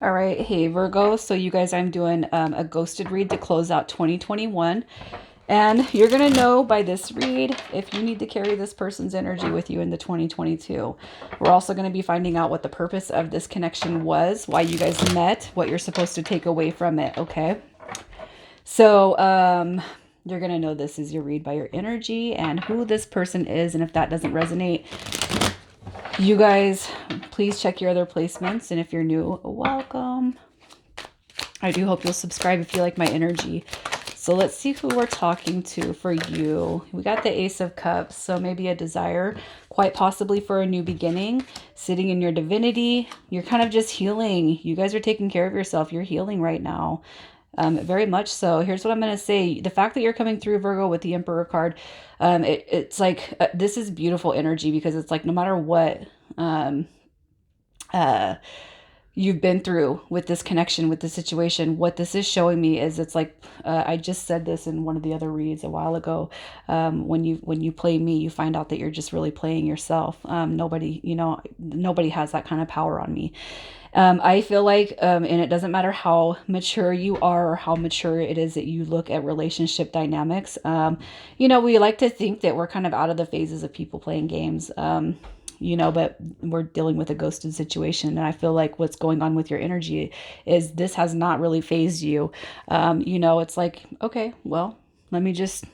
All right, hey Virgo. So you guys, I'm doing a ghosted read to close out 2021. And you're going to know by this read if you need to carry this person's energy with you into 2022. We're also going to be finding out what the purpose of this connection was, why you guys met, what you're supposed to take away from it, okay? So, you're going to know this is your read by your energy and who this person is. And if that doesn't resonate, you guys, please check your other placements. And if you're new, welcome. I do hope you'll subscribe if you like my energy. So let's see who we're talking to for you. We got the Ace of Cups, so maybe a desire, quite possibly for a new beginning, sitting in your divinity. You're kind of just healing. You guys are taking care of yourself. You're healing right now. Very much so. Here's what I'm going to say. The fact that you're coming through, Virgo, with the Emperor card, it's like this is beautiful energy because it's like no matter what uh, you've been through with this connection, with the situation, what this is showing me is it's like I just said this in one of the other reads a while ago. When you play me, you find out that you're just really playing yourself. Nobody has that kind of power on me. I feel like, and it doesn't matter how mature you are or how mature it is that you look at relationship dynamics. We like to think that we're kind of out of the phases of people playing games. But we're dealing with a ghosted situation. And I feel like what's going on with your energy is this has not really phased you. It's like, okay, well, let me just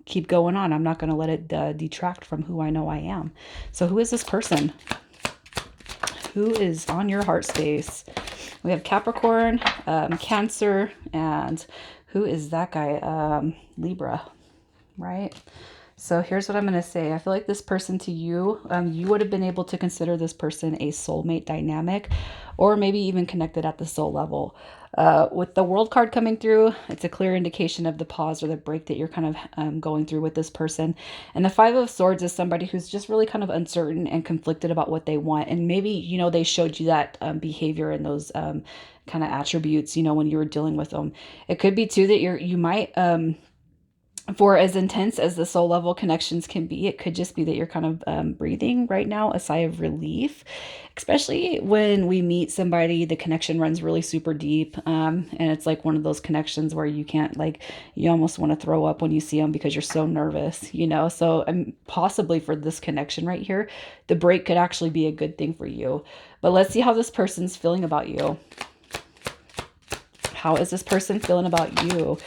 keep going on. I'm not going to let it detract from who I know I am. So who is this person? Who is on your heart space? We have Capricorn, Cancer, and who is that guy? Libra, right? So here's what I'm going to say. I feel like this person to you, you would have been able to consider this person a soulmate dynamic, or maybe even connected at the soul level. With the World card coming through, it's a clear indication of the pause or the break that you're kind of going through with this person. And the Five of Swords is somebody who's just really kind of uncertain and conflicted about what they want. And maybe, they showed you that behavior and those kind of attributes, when you were dealing with them. It could be too that you might for as intense as the soul level connections can be, it could just be that you're kind of breathing right now a sigh of relief, especially when we meet somebody, the connection runs really super deep. And it's like one of those connections where you can't, like, you almost want to throw up when you see them because you're so nervous. So possibly for this connection right here, the break could actually be a good thing for you. But let's see how this person's feeling about you. How is this person feeling about you?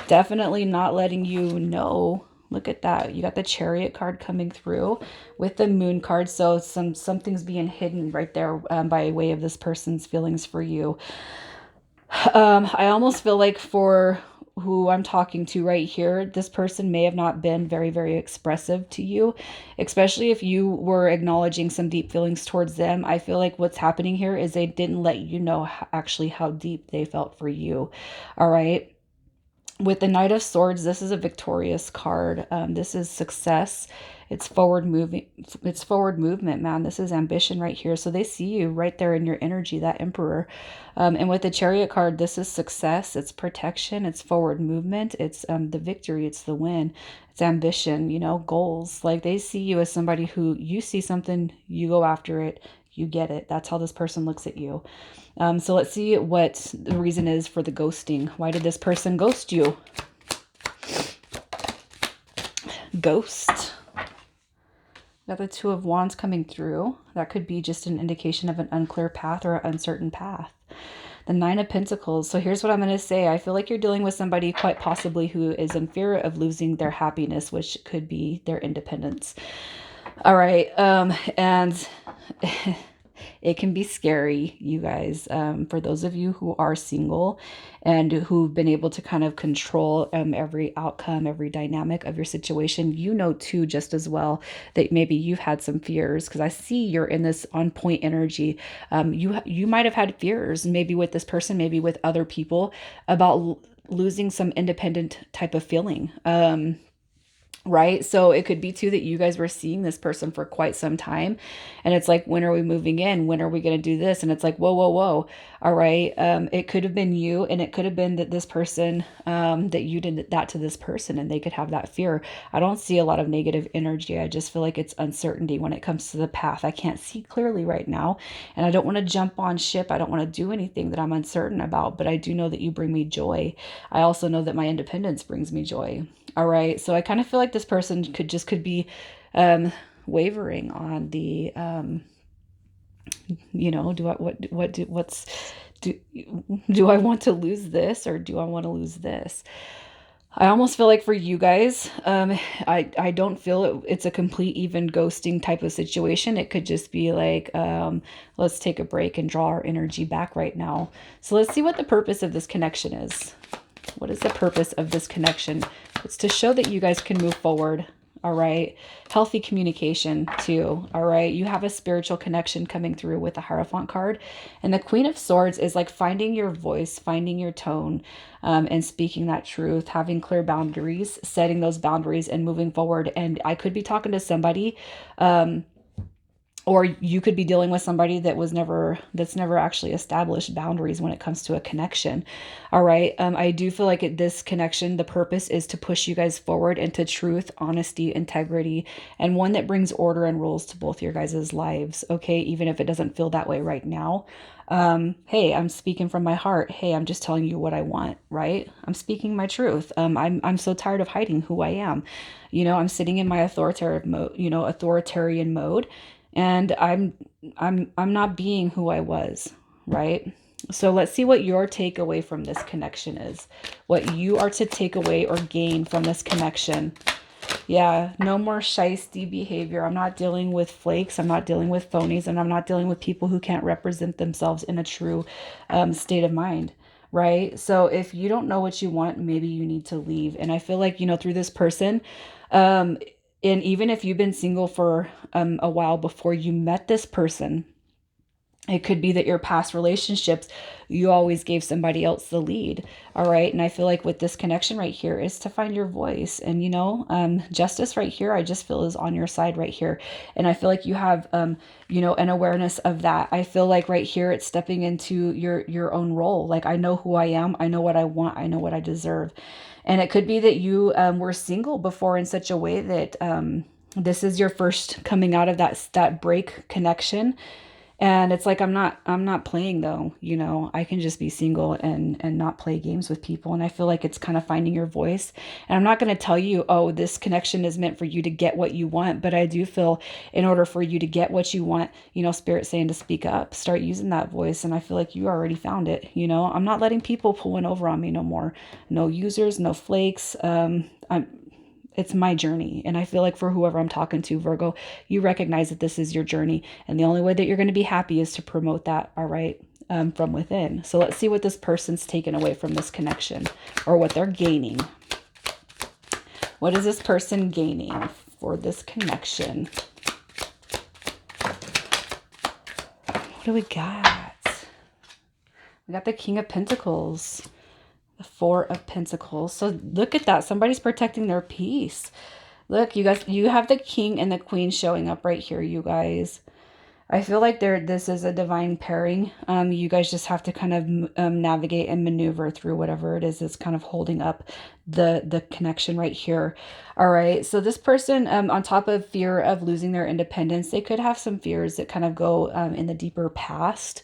Definitely not letting you know. Look at that. You got the Chariot card coming through with the Moon card. So something's being hidden right there by way of this person's feelings for you. I almost feel like for who I'm talking to right here, this person may have not been very, very expressive to you, especially if you were acknowledging some deep feelings towards them. I feel like what's happening here is they didn't let you know actually how deep they felt for you. All right. With the Knight of Swords, this is a victorious card. This is success. It's forward moving. It's forward movement, man. This is ambition right here. So they see you right there in your energy, that Emperor. And with the Chariot card, this is success. It's protection. It's forward movement. It's the victory. It's the win. It's ambition. Goals. Like they see you as somebody who you see something, you go after it, you get it. That's how this person looks at you. So let's see what the reason is for the ghosting. Why did this person ghost you? Ghost. Got the Two of Wands coming through. That could be just an indication of an unclear path or an uncertain path. The Nine of Pentacles. So here's what I'm going to say. I feel like you're dealing with somebody quite possibly who is in fear of losing their happiness, which could be their independence. All right. And it can be scary, you guys, for those of you who are single and who've been able to kind of control every outcome, every dynamic of your situation. Too, just as well, that maybe you've had some fears, because I see you're in this on point energy. You might have had fears, maybe with this person, maybe with other people, about losing some independent type of feeling. right? So it could be too that you guys were seeing this person for quite some time, and it's like, when are we moving in? When are we going to do this? And it's like, whoa, whoa, whoa. All right. It could have been you, and it could have been that this person, that you did that to this person, and they could have that fear. I don't see a lot of negative energy. I just feel like it's uncertainty when it comes to the path. I can't see clearly right now, and I don't want to jump on ship. I don't want to do anything that I'm uncertain about, but I do know that you bring me joy. I also know that my independence brings me joy. All right. So I kind of feel like this person could be um, wavering on the, do I, what do, what's, do, do I want to lose this, or do I want to lose this? I almost feel like for you guys, I don't feel it's a complete even ghosting type of situation. It could just be like, let's take a break and draw our energy back right now. So let's see what the purpose of this connection is. What is the purpose of this connection? It's to show that you guys can move forward. All right. Healthy communication too. All right. You have a spiritual connection coming through with the Hierophant card. And the Queen of Swords is like finding your voice, finding your tone, and speaking that truth, having clear boundaries, setting those boundaries and moving forward. And I could be talking to somebody, or you could be dealing with somebody that's never actually established boundaries when it comes to a connection. All right. I do feel like this connection, the purpose is to push you guys forward into truth, honesty, integrity, and one that brings order and rules to both your guys' lives. Okay. Even if it doesn't feel that way right now. Hey, I'm speaking from my heart. Hey, I'm just telling you what I want, right? I'm speaking my truth. I'm so tired of hiding who I am. I'm sitting in my authoritarian mode, and I'm not being who I was, right? So let's see what your takeaway from this connection is. What you are to take away or gain from this connection. Yeah, no more shisty behavior. I'm not dealing with flakes. I'm not dealing with phonies, and I'm not dealing with people who can't represent themselves in a true state of mind. Right. So if you don't know what you want, maybe you need to leave. And I feel like, through this person, um, and even if you've been single for a while before you met this person, it could be that your past relationships, you always gave somebody else the lead. All right. And I feel like with this connection right here is to find your voice. And, justice right here, I just feel is on your side right here. And I feel like you have, an awareness of that. I feel like right here, it's stepping into your own role. Like, I know who I am. I know what I want. I know what I deserve. And it could be that you were single before in such a way that this is your first coming out of that break connection. And it's like, I'm not playing though, I can just be single and not play games with people. And I feel like it's kind of finding your voice. And I'm not going to tell you, oh, this connection is meant for you to get what you want. But I do feel in order for you to get what you want, Spirit saying to speak up, start using that voice. And I feel like you already found it. I'm not letting people pull one over on me no more. No users, no flakes. It's my journey. And I feel like for whoever I'm talking to, Virgo, you recognize that this is your journey. And the only way that you're going to be happy is to promote that, all right, from within. So let's see what this person's taken away from this connection, or what they're gaining. What is this person gaining for this connection? What do we got? We got the King of Pentacles. The Four of Pentacles. So look at that. Somebody's protecting their peace. Look, you guys, you have the King and the Queen showing up right here, you guys. I feel like this is a divine pairing. You guys just have to kind of navigate and maneuver through whatever it is that's kind of holding up the connection right here. All right. So this person, on top of fear of losing their independence, they could have some fears that kind of go in the deeper past.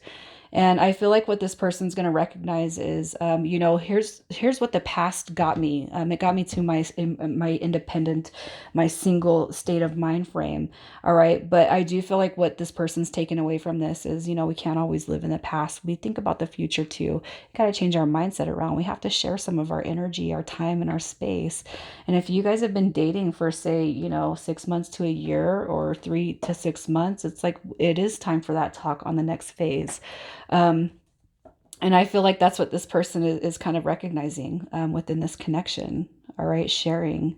And I feel like what this person's going to recognize is, here's what the past got me. It got me to my independent, my single state of mind frame. All right. But I do feel like what this person's taken away from this is, we can't always live in the past. We think about the future too. Got to change our mindset around. We have to share some of our energy, our time, and our space. And if you guys have been dating for, say, 6 months to a year, or 3 to 6 months, it's like, it is time for that talk on the next phase. And I feel like that's what this person is kind of recognizing within this connection. All right, sharing.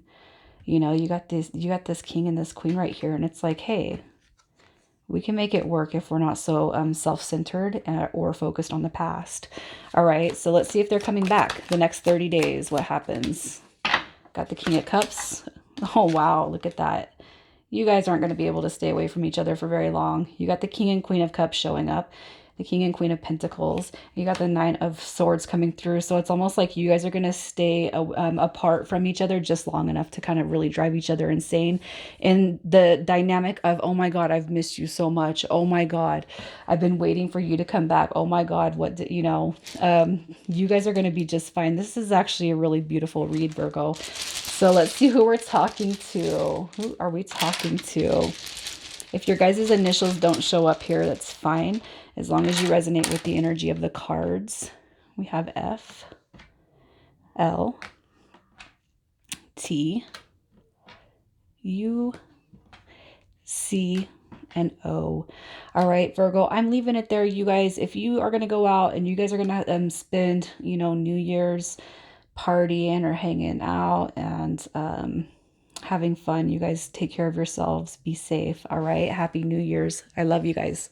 You got this King and this Queen right here, and it's like, hey, we can make it work if we're not so self-centered or focused on the past. All right, so let's see if they're coming back the next 30 days. What happens? Got the King of Cups. Oh, wow. Look at that. You guys aren't going to be able to stay away from each other for very long. You got the King and Queen of Cups showing up, the King and Queen of Pentacles. You got the Nine of Swords coming through. So it's almost like you guys are going to stay apart from each other just long enough to kind of really drive each other insane. And the dynamic of, oh my God, I've missed you so much. Oh my God, I've been waiting for you to come back. Oh my God, what, you guys are going to be just fine. This is actually a really beautiful read, Virgo. So let's see who we're talking to. Who are we talking to? If your guys' initials don't show up here, that's fine. As long as you resonate with the energy of the cards. We have F, L, T, U, C, and O. All right, Virgo, I'm leaving it there, you guys. If you are going to go out and you guys are going to spend, New Year's partying or hanging out and having fun, you guys take care of yourselves. Be safe. All right. Happy New Year's. I love you guys.